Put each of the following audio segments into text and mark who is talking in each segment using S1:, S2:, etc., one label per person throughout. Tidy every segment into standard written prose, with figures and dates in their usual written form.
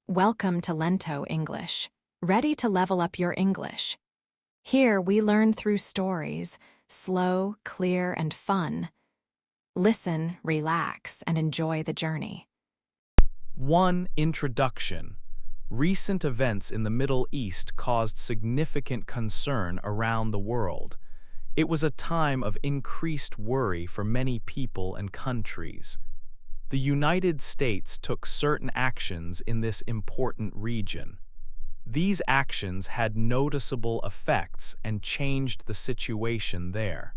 S1: Welcome to Lento English. Ready to level up your English? Here we learn through stories, slow, clear, and fun. Listen, relax, and enjoy the journey.
S2: 1. Introduction. Recent events in the Middle East caused significant concern around the world. It was a time of increased worry for many people and countries. The United States took certain actions in this important region. These actions had noticeable effects and changed the situation there.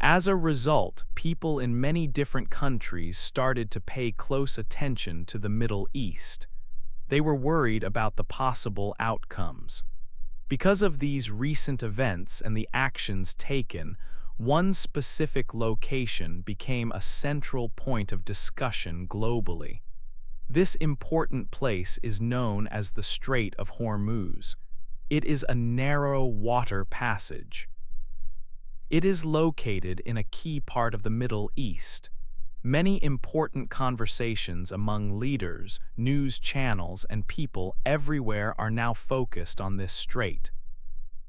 S2: As a result, people in many different countries started to pay close attention to the Middle East. They were worried about the possible outcomes. Because of these recent events and the actions taken, one specific location became a central point of discussion globally. This important place is known as the Strait of Hormuz. It is a narrow water passage. It is located in a key part of the Middle East. Many important conversations among leaders, news channels, and people everywhere are now focused on this strait.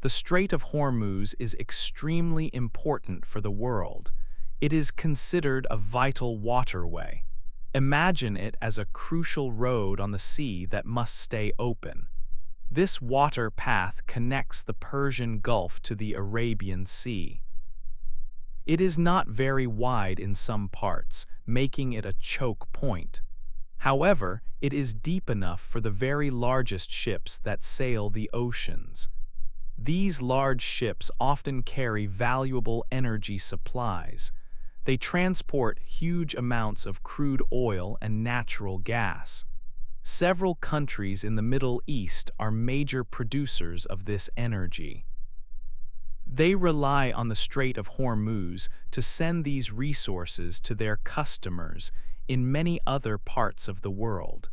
S2: The Strait of Hormuz is extremely important for the world. It is considered a vital waterway. Imagine it as a crucial road on the sea that must stay open. This water path connects the Persian Gulf to the Arabian Sea. It is not very wide in some parts, making it a choke point. However, it is deep enough for the very largest ships that sail the oceans. These large ships often carry valuable energy supplies. They transport huge amounts of crude oil and natural gas. Several countries in the Middle East are major producers of this energy. They rely on the Strait of Hormuz to send these resources to their customers in many other parts of the world.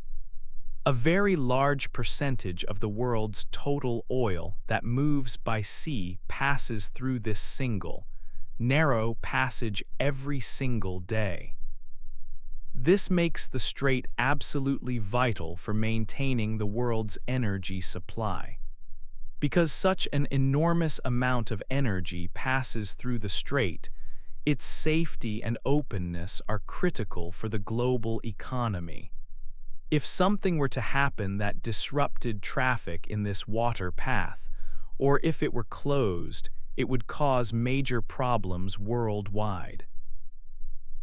S2: A very large percentage of the world's total oil that moves by sea passes through this single, narrow passage every single day. This makes the strait absolutely vital for maintaining the world's energy supply. Because such an enormous amount of energy passes through the strait, its safety and openness are critical for the global economy. If something were to happen that disrupted traffic in this water path, or if it were closed, it would cause major problems worldwide.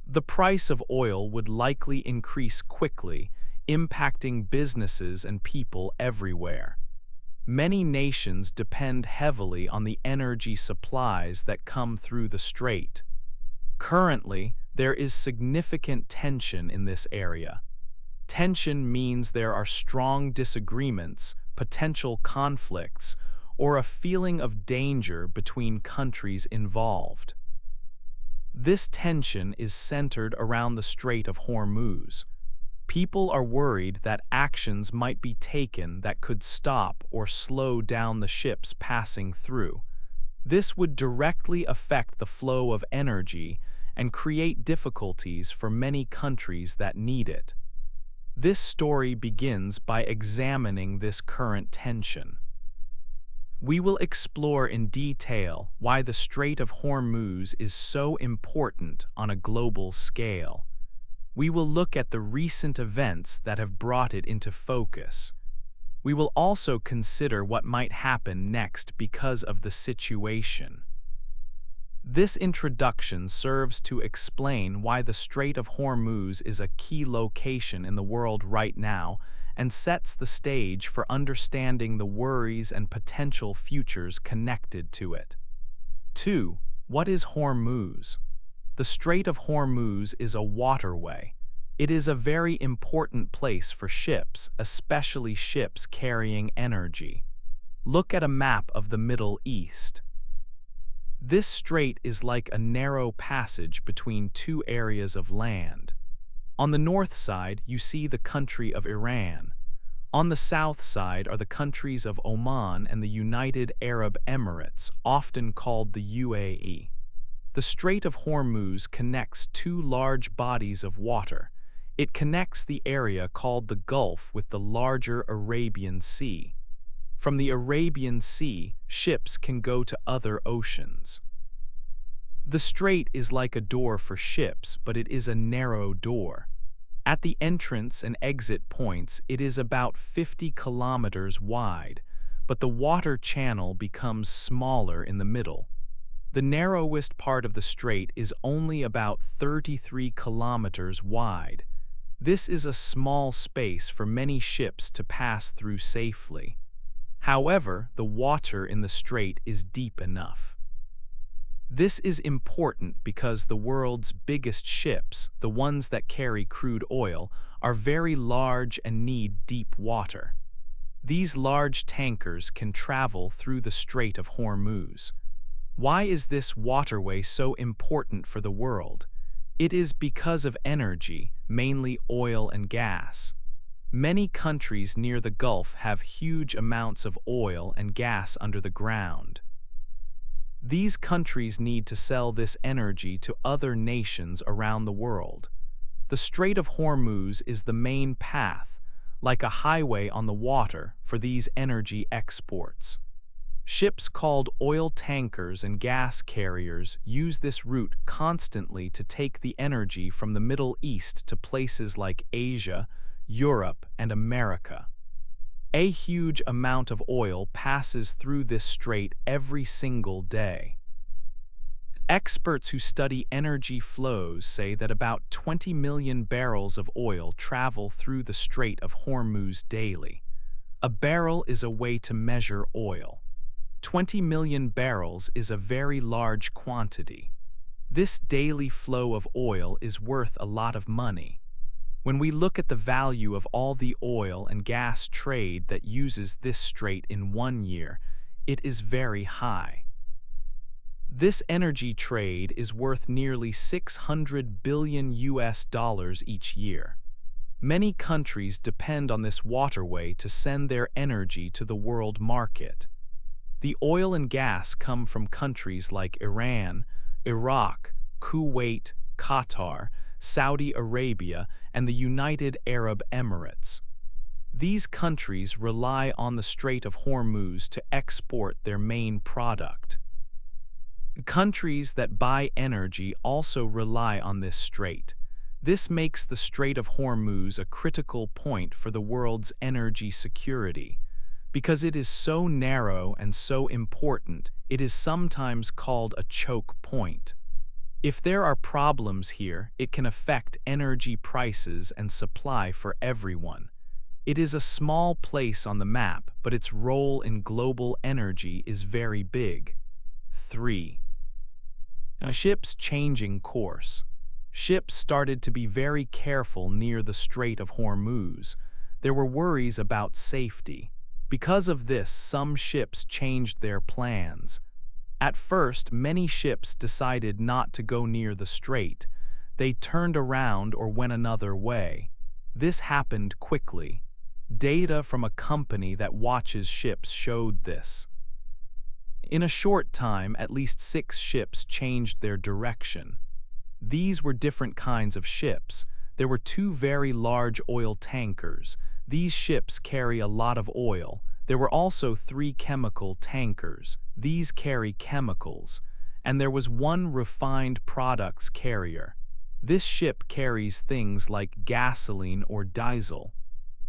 S2: The price of oil would likely increase quickly, impacting businesses and people everywhere. Many nations depend heavily on the energy supplies that come through the strait. Currently, there is significant tension in this area. Tension means there are strong disagreements, potential conflicts, or a feeling of danger between countries involved. This tension is centered around the Strait of Hormuz. People are worried that actions might be taken that could stop or slow down the ships passing through. This would directly affect the flow of energy and create difficulties for many countries that need it. This story begins by examining this current tension. We will explore in detail why the Strait of Hormuz is so important on a global scale. We will look at the recent events that have brought it into focus. We will also consider what might happen next because of the situation. This introduction serves to explain why the Strait of Hormuz is a key location in the world right now and sets the stage for understanding the worries and potential futures connected to it. 2. What is Hormuz? The Strait of Hormuz is a waterway. It is a very important place for ships, especially ships carrying energy. Look at a map of the Middle East. This strait is like a narrow passage between two areas of land. On the north side, you see the country of Iran. On the south side are the countries of Oman and the United Arab Emirates, often called the UAE. The Strait of Hormuz connects two large bodies of water. It connects the area called the Gulf with the larger Arabian Sea. From the Arabian Sea, ships can go to other oceans. The strait is like a door for ships, but it is a narrow door. At the entrance and exit points, it is about 50 kilometers wide, but the water channel becomes smaller in the middle. The narrowest part of the strait is only about 33 kilometers wide. This is a small space for many ships to pass through safely. However, the water in the strait is deep enough. This is important because the world's biggest ships, the ones that carry crude oil, are very large and need deep water. These large tankers can travel through the Strait of Hormuz. Why is this waterway so important for the world? It is because of energy, mainly oil and gas. Many countries near the Gulf have huge amounts of oil and gas under the ground. These countries need to sell this energy to other nations around the world. The Strait of Hormuz is the main path, like a highway on the water, for these energy exports. Ships called oil tankers and gas carriers use this route constantly to take the energy from the Middle East to places like Asia, Europe, and America. A huge amount of oil passes through this strait every single day. Experts who study energy flows say that about 20 million barrels of oil travel through the Strait of Hormuz daily. A barrel is a way to measure oil. 20 million barrels is a very large quantity. This daily flow of oil is worth a lot of money. When we look at the value of all the oil and gas trade that uses this strait in 1 year, it is very high. This energy trade is worth nearly $600 billion each year. Many countries depend on this waterway to send their energy to the world market. The oil and gas come from countries like Iran, Iraq, Kuwait, Qatar, Saudi Arabia, and the United Arab Emirates. These countries rely on the Strait of Hormuz to export their main product. Countries that buy energy also rely on this strait. This makes the Strait of Hormuz a critical point for the world's energy security. Because it is so narrow and so important, it is sometimes called a choke point. If there are problems here, it can affect energy prices and supply for everyone. It is a small place on the map, but its role in global energy is very big. 3. Ships changing course. Ships started to be very careful near the Strait of Hormuz. There were worries about safety. Because of this, some ships changed their plans. At first, many ships decided not to go near the strait. They turned around or went another way. This happened quickly. Data from a company that watches ships showed this. In a short time, at least 6 ships changed their direction. These were different kinds of ships. There were 2 very large oil tankers. These ships carry a lot of oil. There were also 3 chemical tankers. These carry chemicals. And there was 1 refined products carrier. This ship carries things like gasoline or diesel.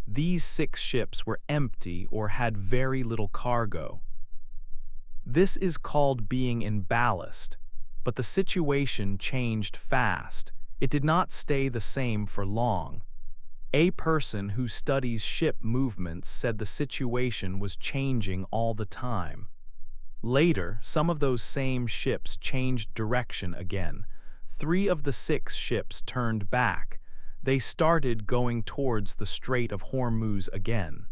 S2: These 6 ships were empty or had very little cargo. This is called being in ballast. But the situation changed fast. It did not stay the same for long. A person who studies ship movements said the situation was changing all the time. Later, some of those same ships changed direction again. 3 of the 6 ships turned back. They started going towards the Strait of Hormuz again.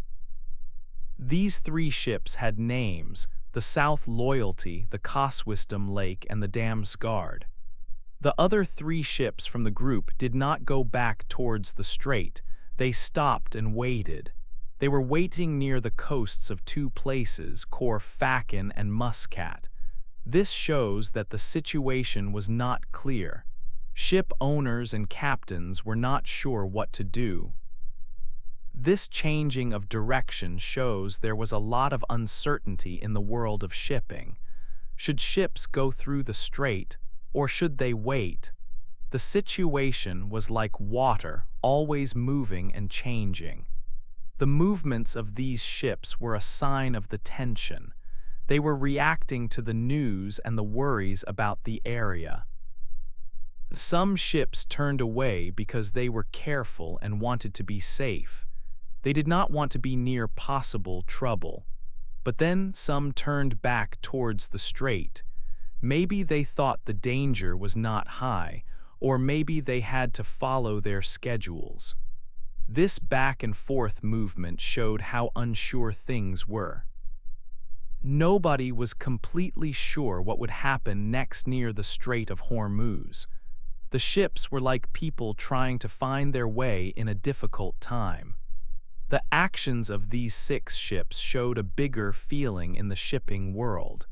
S2: These 3 ships had names: the South Loyalty, the Coswisdom Lake, and the Damsgaard. The other 3 ships from the group did not go back towards the strait. They stopped and waited. They were waiting near the coasts of 2 places, Khor Fakkan and Muscat. This shows that the situation was not clear. Ship owners and captains were not sure what to do. This changing of direction shows there was a lot of uncertainty in the world of shipping. Should ships go through the strait, or should they wait? The situation was like water, always moving and changing. The movements of these ships were a sign of the tension. They were reacting to the news and the worries about the area. Some ships turned away because they were careful and wanted to be safe. They did not want to be near possible trouble. But then some turned back towards the strait. Maybe they thought the danger was not high, or maybe they had to follow their schedules. This back and forth movement showed how unsure things were. Nobody was completely sure what would happen next near the Strait of Hormuz. The ships were like people trying to find their way in a difficult time. The actions of these 6 ships showed a bigger feeling in the shipping world.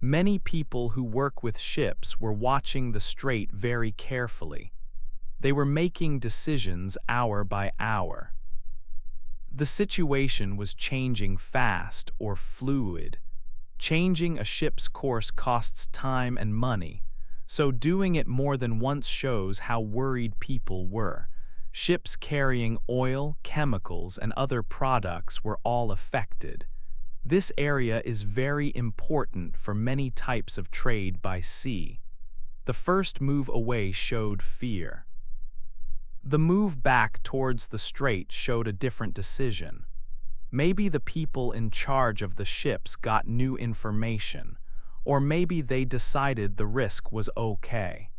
S2: Many people who work with ships were watching the strait very carefully. They were making decisions hour by hour. The situation was changing fast or fluid. Changing a ship's course costs time and money, so doing it more than once shows how worried people were. Ships carrying oil, chemicals, and other products were all affected. This area is very important for many types of trade by sea. The first move away showed fear. The move back towards the strait showed a different decision. Maybe the people in charge of the ships got new information, or maybe they decided the risk was okay.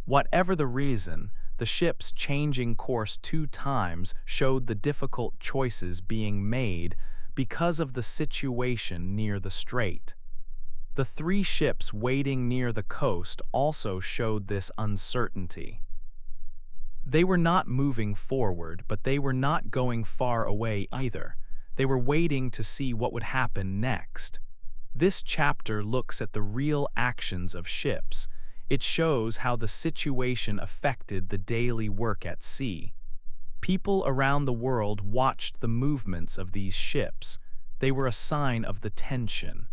S2: Whatever the reason, the ships changing course 2 times showed the difficult choices being made because of the situation near the strait. The 3 ships waiting near the coast also showed this uncertainty. They were not moving forward, but they were not going far away either. They were waiting to see what would happen next. This chapter looks at the real actions of ships. It shows how the situation affected the daily work at sea. People around the world watched the movements of these ships. They were a sign of the tension.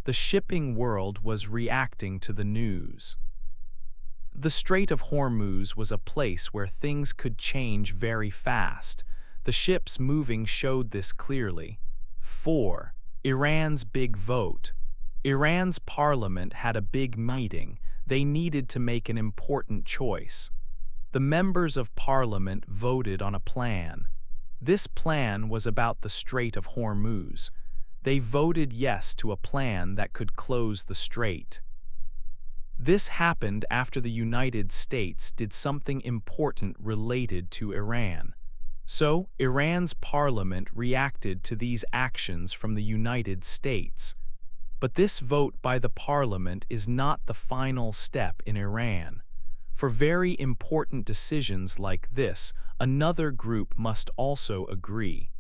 S2: The shipping world was reacting to the news. The Strait of Hormuz was a place where things could change very fast. The ships moving showed this clearly. 4. Iran's big vote. Iran's parliament had a big meeting. They needed to make an important choice. The members of parliament voted on a plan. This plan was about the Strait of Hormuz. They voted yes to a plan that could close the strait. This happened after the United States did something important related to Iran. So, Iran's parliament reacted to these actions from the United States. But this vote by the parliament is not the final step in Iran. For very important decisions like this, another group must also agree.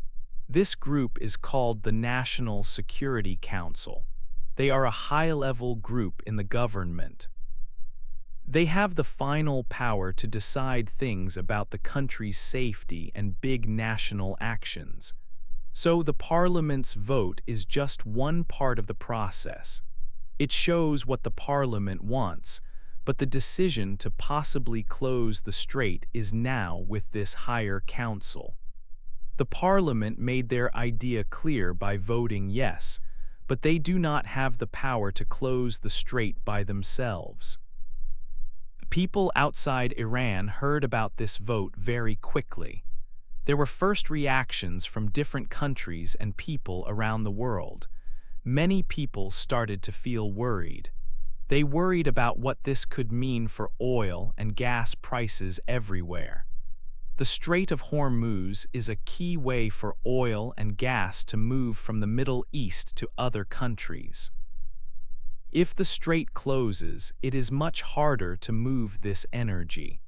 S2: This group is called the National Security Council. They are a high-level group in the government. They have the final power to decide things about the country's safety and big national actions. So the parliament's vote is just one part of the process. It shows what the parliament wants, but the decision to possibly close the strait is now with this higher council. The parliament made their idea clear by voting yes, but they do not have the power to close the strait by themselves. People outside Iran heard about this vote very quickly. There were first reactions from different countries and people around the world. Many people started to feel worried. They worried about what this could mean for oil and gas prices everywhere. The Strait of Hormuz is a key way for oil and gas to move from the Middle East to other countries. If the strait closes, it is much harder to move this energy.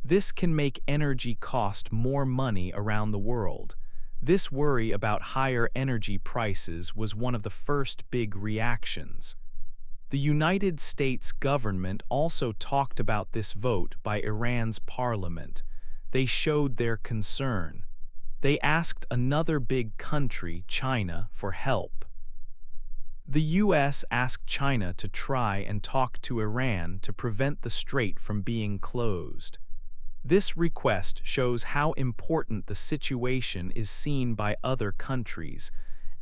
S2: This can make energy cost more money around the world. This worry about higher energy prices was one of the first big reactions. The United States government also talked about this vote by Iran's parliament. They showed their concern. They asked another big country, China, for help. The U.S. asked China to try and talk to Iran to prevent the strait from being closed. This request shows how important the situation is seen by other countries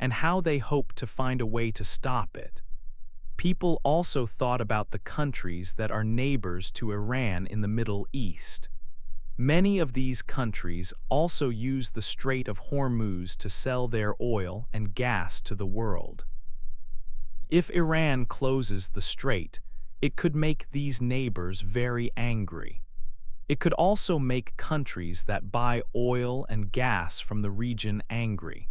S2: and how they hope to find a way to stop it. People also thought about the countries that are neighbors to Iran in the Middle East. Many of these countries also use the Strait of Hormuz to sell their oil and gas to the world. If Iran closes the strait, it could make these neighbors very angry. It could also make countries that buy oil and gas from the region angry.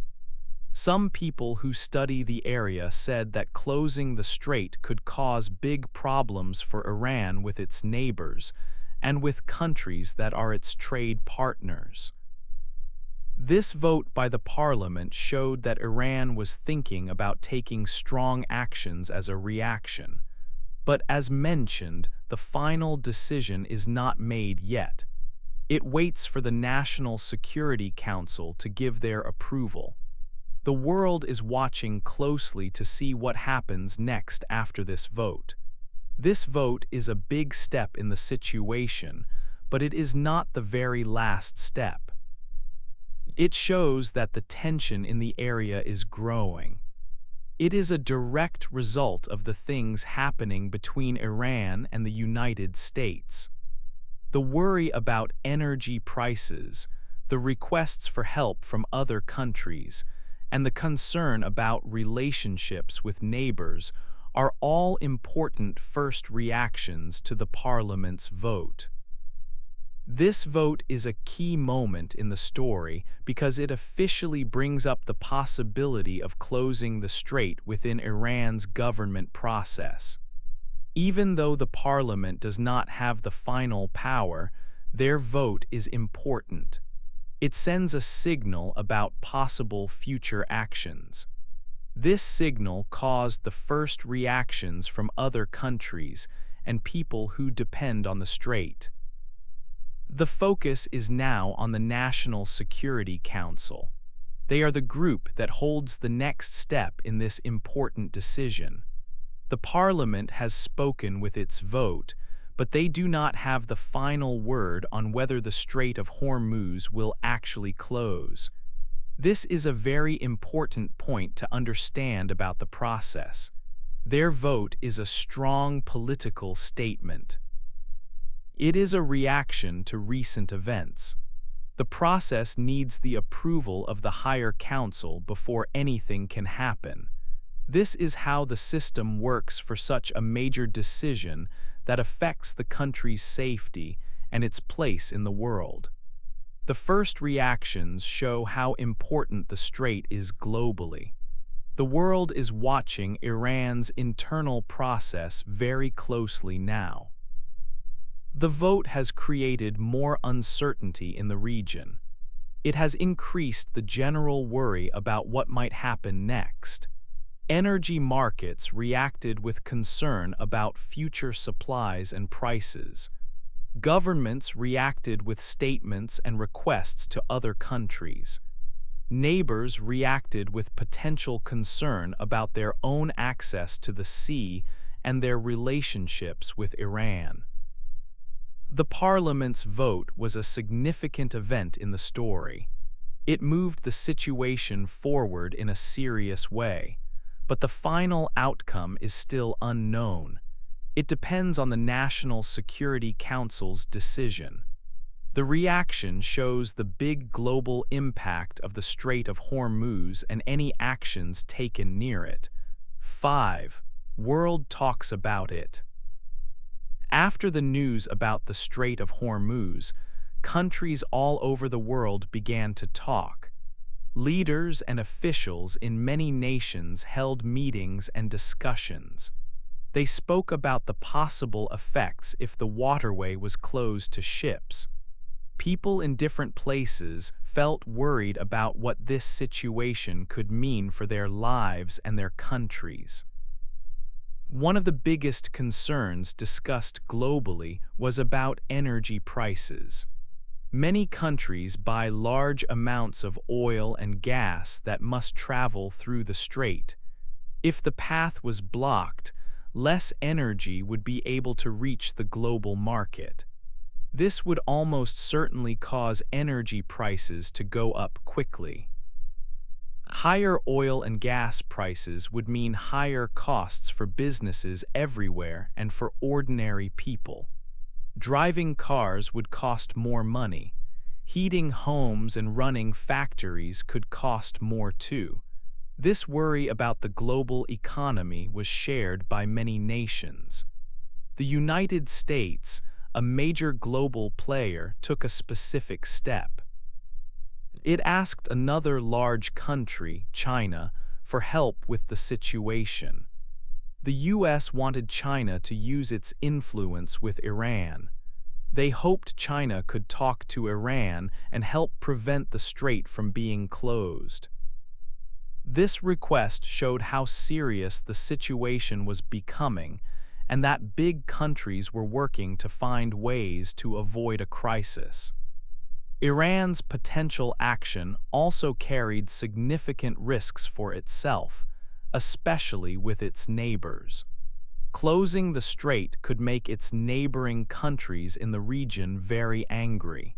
S2: Some people who study the area said that closing the strait could cause big problems for Iran with its neighbors and with countries that are its trade partners. This vote by the parliament showed that Iran was thinking about taking strong actions as a reaction. But as mentioned, the final decision is not made yet. It waits for the National Security Council to give their approval. The world is watching closely to see what happens next after this vote. This vote is a big step in the situation, but it is not the very last step. It shows that the tension in the area is growing. It is a direct result of the things happening between Iran and the United States. The worry about energy prices, the requests for help from other countries, and the concern about relationships with neighbors are all important first reactions to the parliament's vote. This vote is a key moment in the story because it officially brings up the possibility of closing the strait within Iran's government process. Even though the parliament does not have the final power, their vote is important. It sends a signal about possible future actions. This signal caused the first reactions from other countries and people who depend on the strait. The focus is now on the National Security Council. They are the group that holds the next step in this important decision. The Parliament has spoken with its vote, but they do not have the final word on whether the Strait of Hormuz will actually close. This is a very important point to understand about the process. Their vote is a strong political statement. It is a reaction to recent events. The process needs the approval of the higher council before anything can happen. This is how the system works for such a major decision that affects the country's safety and its place in the world. The first reactions show how important the strait is globally. The world is watching Iran's internal process very closely now. The vote has created more uncertainty in the region. It has increased the general worry about what might happen next. Energy markets reacted with concern about future supplies and prices. Governments reacted with statements and requests to other countries. Neighbors reacted with potential concern about their own access to the sea and their relationships with Iran. The Parliament's vote was a significant event in the story. It moved the situation forward in a serious way, but the final outcome is still unknown. It depends on the National Security Council's decision. The reaction shows the big global impact of the Strait of Hormuz and any actions taken near it. 5. World talks about it. After the news about the Strait of Hormuz, countries all over the world began to talk. Leaders and officials in many nations held meetings and discussions. They spoke about the possible effects if the waterway was closed to ships. People in different places felt worried about what this situation could mean for their lives and their countries. One of the biggest concerns discussed globally was about energy prices. Many countries buy large amounts of oil and gas that must travel through the strait. If the path was blocked, less energy would be able to reach the global market. This would almost certainly cause energy prices to go up quickly. Higher oil and gas prices would mean higher costs for businesses everywhere and for ordinary people. Driving cars would cost more money. Heating homes and running factories could cost more too. This worry about the global economy was shared by many nations. The United States, a major global player, took a specific step. It asked another large country, China, for help with the situation. The US wanted China to use its influence with Iran. They hoped China could talk to Iran and help prevent the strait from being closed. This request showed how serious the situation was becoming and that big countries were working to find ways to avoid a crisis. Iran's potential action also carried significant risks for itself, especially with its neighbors. Closing the strait could make its neighboring countries in the region very angry.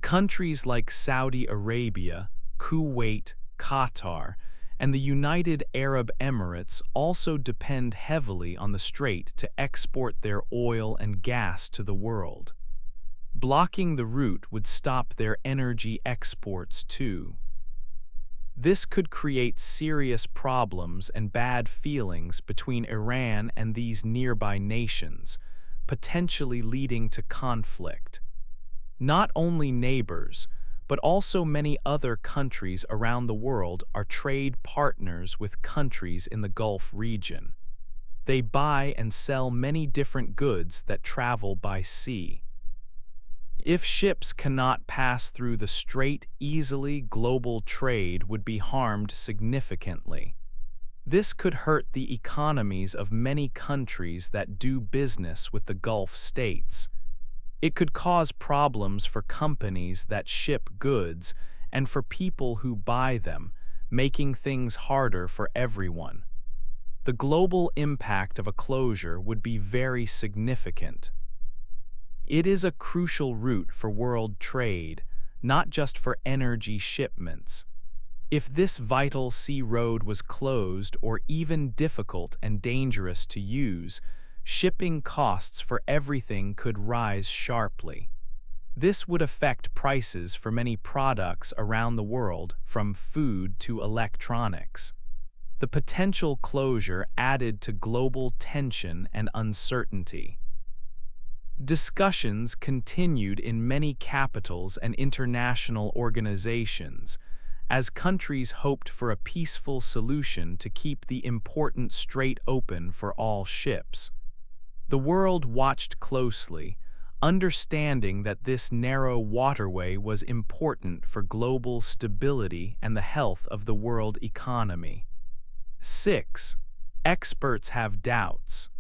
S2: Countries like Saudi Arabia, Kuwait, Qatar, and the United Arab Emirates also depend heavily on the strait to export their oil and gas to the world. Blocking the route would stop their energy exports too. This could create serious problems and bad feelings between Iran and these nearby nations, potentially leading to conflict. Not only neighbors, but also many other countries around the world are trade partners with countries in the Gulf region. They buy and sell many different goods that travel by sea. If ships cannot pass through the strait easily, global trade would be harmed significantly. This could hurt the economies of many countries that do business with the Gulf states. It could cause problems for companies that ship goods and for people who buy them, making things harder for everyone. The global impact of a closure would be very significant. It is a crucial route for world trade, not just for energy shipments. If this vital sea road was closed or even difficult and dangerous to use, shipping costs for everything could rise sharply. This would affect prices for many products around the world, from food to electronics. The potential closure added to global tension and uncertainty. Discussions continued in many capitals and international organizations, as countries hoped for a peaceful solution to keep the important strait open for all ships. The world watched closely, understanding that this narrow waterway was important for global stability and the health of the world economy. 6. Experts have doubts.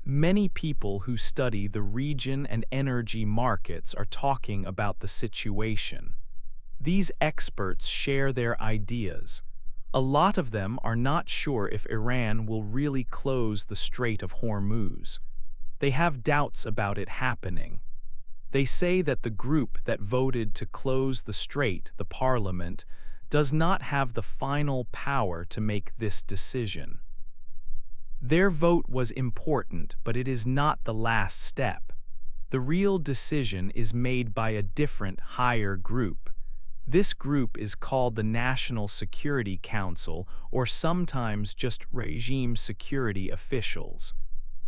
S2: Many people who study the region and energy markets are talking about the situation. These experts share their ideas. A lot of them are not sure if Iran will really close the Strait of Hormuz. They have doubts about it happening. They say that the group that voted to close the strait, the parliament, does not have the final power to make this decision. Their vote was important, but it is not the last step. The real decision is made by a different, higher group. This group is called the National Security Council, or sometimes just regime security officials.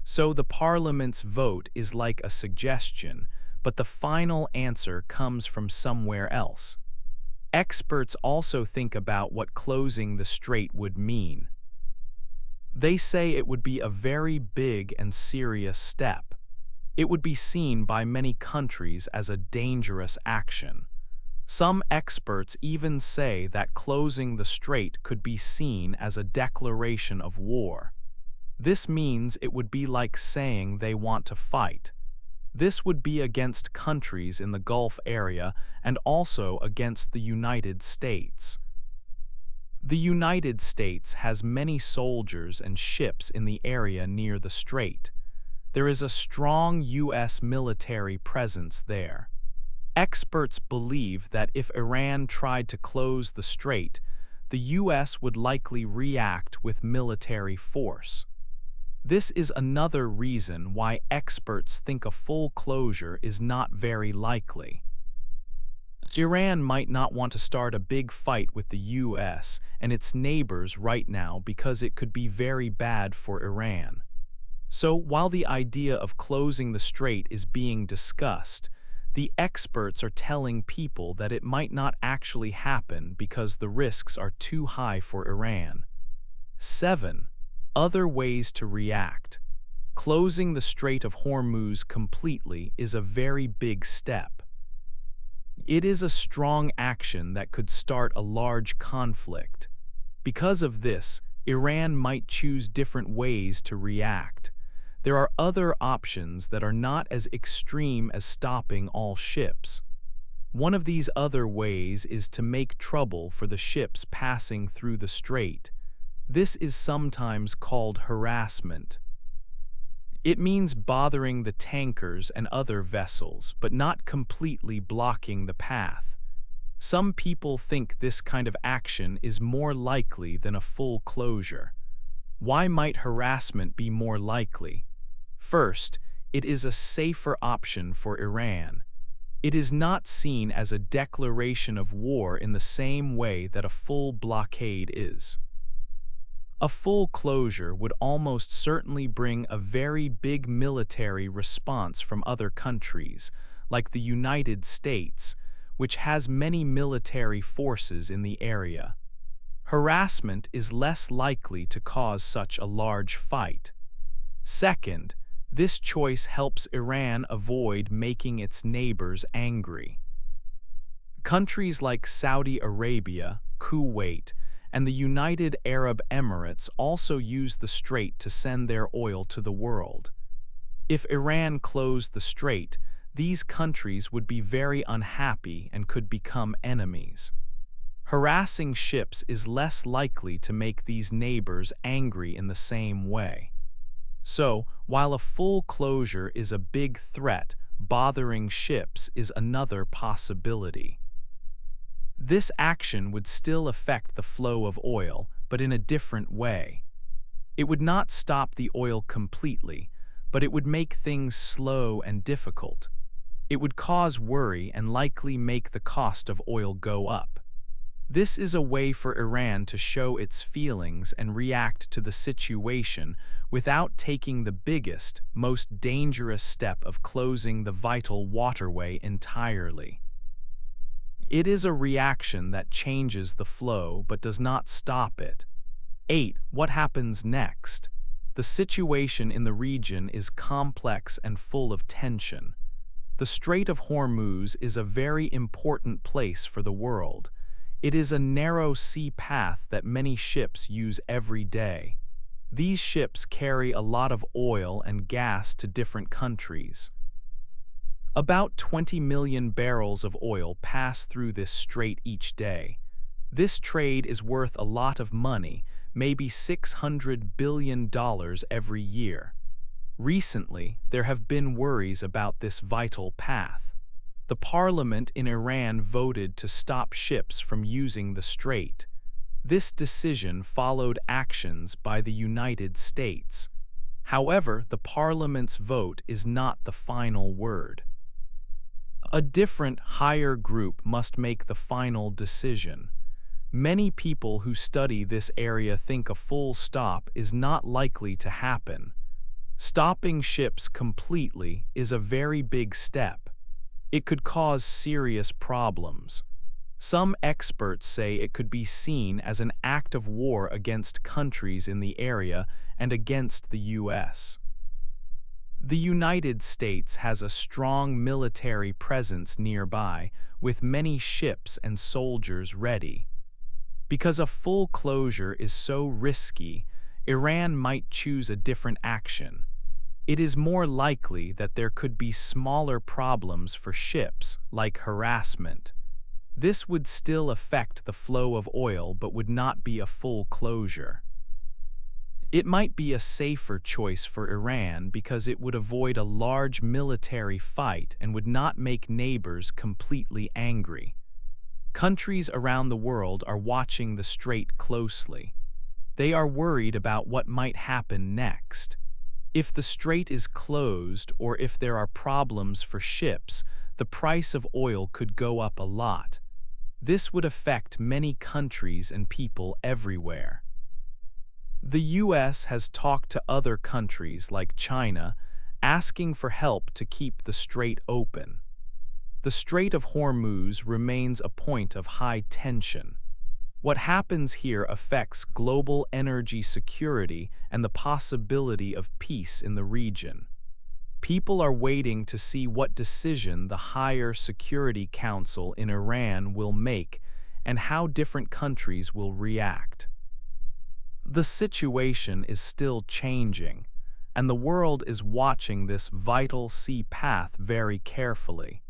S2: So the parliament's vote is like a suggestion, but the final answer comes from somewhere else. Experts also think about what closing the strait would mean. They say it would be a very big and serious step. It would be seen by many countries as a dangerous action. Some experts even say that closing the strait could be seen as a declaration of war. This means it would be like saying they want to fight. This would be against countries in the Gulf area and also against the United States. The United States has many soldiers and ships in the area near the strait. There is a strong U.S. military presence there. Experts believe that if Iran tried to close the strait, the U.S. would likely react with military force. This is another reason why experts think a full closure is not very likely. Iran might not want to start a big fight with the U.S. and its neighbors right now because it could be very bad for Iran. So, while the idea of closing the strait is being discussed, the experts are telling people that it might not actually happen because the risks are too high for Iran. 7. Other ways to react. Closing the Strait of Hormuz completely is a very big step. It is a strong action that could start a large conflict. Because of this, Iran might choose different ways to react. There are other options that are not as extreme as stopping all ships. One of these other ways is to make trouble for the ships passing through the strait. This is sometimes called harassment. It means bothering the tankers and other vessels, but not completely blocking the path. Some people think this kind of action is more likely than a full closure. Why might harassment be more likely? First, it is a safer option for Iran. It is not seen as a declaration of war in the same way that a full blockade is. A full closure would almost certainly bring a very big military response from other countries, like the United States, which has many military forces in the area. Harassment is less likely to cause such a large fight. Second, this choice helps Iran avoid making its neighbors angry. Countries like Saudi Arabia, Kuwait, and the United Arab Emirates also use the strait to send their oil to the world. If Iran closed the strait, these countries would be very unhappy and could become enemies. Harassing ships is less likely to make these neighbors angry in the same way. So, while a full closure is a big threat, bothering ships is another possibility. This action would still affect the flow of oil, but in a different way. It would not stop the oil completely, but it would make things slow and difficult. It would cause worry and likely make the cost of oil go up. This is a way for Iran to show its feelings and react to the situation without taking the biggest, most dangerous step of closing the vital waterway entirely. It is a reaction that changes the flow but does not stop it. 8. What happens next? The situation in the region is complex and full of tension. The Strait of Hormuz is a very important place for the world. It is a narrow sea path that many ships use every day. These ships carry a lot of oil and gas to different countries. About 20 million barrels of oil pass through this strait each day. This trade is worth a lot of money, maybe $600 billion every year. Recently, there have been worries about this vital path. The parliament in Iran voted to stop ships from using the strait. This decision followed actions by the United States. However, the parliament's vote is not the final word. A different, higher group must make the final decision. Many people who study this area think a full stop is not likely to happen. Stopping ships completely is a very big step. It could cause serious problems. Some experts say it could be seen as an act of war against countries in the area and against the U.S. The United States has a strong military presence nearby, with many ships and soldiers ready. Because a full closure is so risky, Iran might choose a different action. It is more likely that there could be smaller problems for ships, like harassment. This would still affect the flow of oil but would not be a full closure. It might be a safer choice for Iran because it would avoid a large military fight and would not make neighbors completely angry. Countries around the world are watching the strait closely. They are worried about what might happen next. If the strait is closed or if there are problems for ships, the price of oil could go up a lot. This would affect many countries and people everywhere. The U.S. has talked to other countries like China, asking for help to keep the strait open. The Strait of Hormuz remains a point of high tension. What happens here affects global energy security and the possibility of peace in the region. People are waiting to see what decision the Higher Security Council in Iran will make and how different countries will react. The situation is still changing, and the world is watching this vital sea path very carefully.